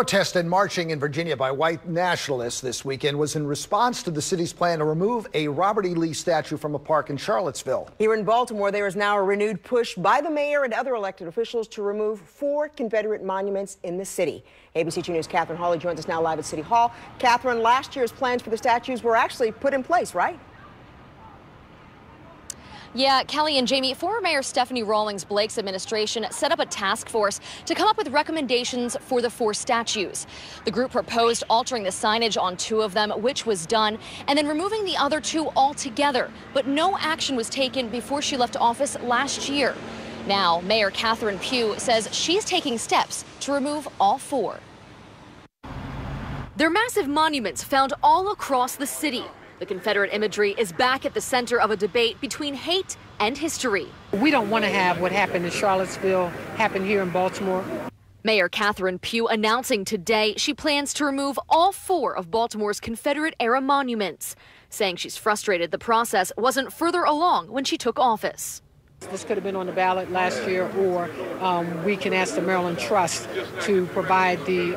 Protest and marching in Virginia by white nationalists this weekend was in response to the city's plan to remove a Robert E. Lee statue from a park in Charlottesville. Here in Baltimore, there is now a renewed push by the mayor and other elected officials to remove 4 Confederate monuments in the city. ABC 2 News' Catherine Hawley joins us now live at City Hall. Catherine, last year's plans for the statues were actually put in place, right? Yeah, Kelly and Jamie, former Mayor Stephanie Rawlings-Blake's administration set up a task force to come up with recommendations for the 4 statues. The group proposed altering the signage on 2 of them, which was done, and then removing the other 2 altogether. But no action was taken before she left office last year. Now, Mayor Catherine Pugh says she's taking steps to remove all 4. They're massive monuments found all across the city. The Confederate imagery is back at the center of a debate between hate and history. We don't want to have what happened in Charlottesville happen here in Baltimore. Mayor Catherine Pugh announcing today she plans to remove all 4 of Baltimore's Confederate-era monuments, saying she's frustrated the process wasn't further along when she took office. This could have been on the ballot last year, or we can ask the Maryland Trust to provide the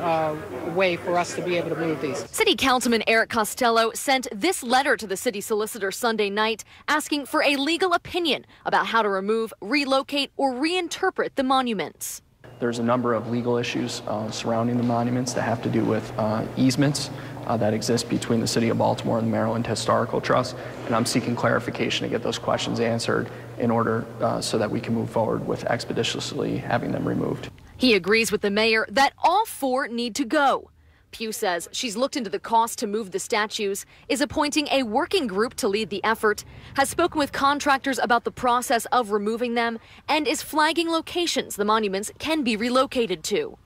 way for us to be able to move these. City Councilman Eric Costello sent this letter to the city solicitor Sunday night asking for a legal opinion about how to remove, relocate, or reinterpret the monuments. There's a number of legal issues surrounding the monuments that have to do with easements that exist between the City of Baltimore and the Maryland Historical Trust, and I'm seeking clarification to get those questions answered in order so that we can move forward with expeditiously having them removed. He agrees with the mayor that all 4 need to go. Pugh says she's looked into the cost to move the statues, is appointing a working group to lead the effort, has spoken with contractors about the process of removing them, and is flagging locations the monuments can be relocated to.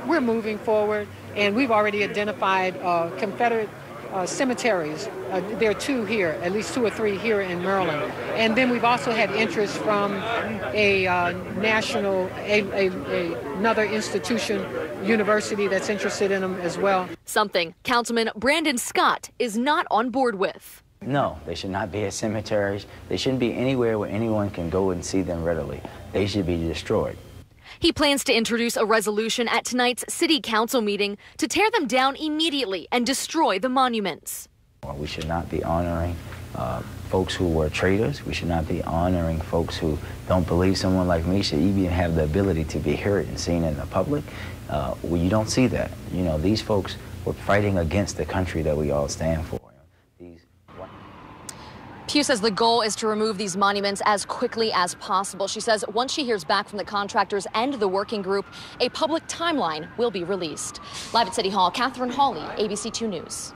We're moving forward, and we've already identified Confederate cemeteries. There are 2 here, at least 2 or 3 here in Maryland. And then we've also had interest from a another institution, university, that's interested in them as well. Something Councilman Brandon Scott is not on board with. No, they should not be at cemeteries. They shouldn't be anywhere where anyone can go and see them readily. They should be destroyed. He plans to introduce a resolution at tonight's city council meeting to tear them down immediately and destroy the monuments. We should not be honoring folks who were traitors. We should not be honoring folks who don't believe someone like me should even have the ability to be heard and seen in the public. Well, you don't see that. You know, these folks were fighting against the country that we all stand for. Pugh says the goal is to remove these monuments as quickly as possible. She says once she hears back from the contractors and the working group, a public timeline will be released. Live at City Hall, Catherine Hawley, ABC 2 News.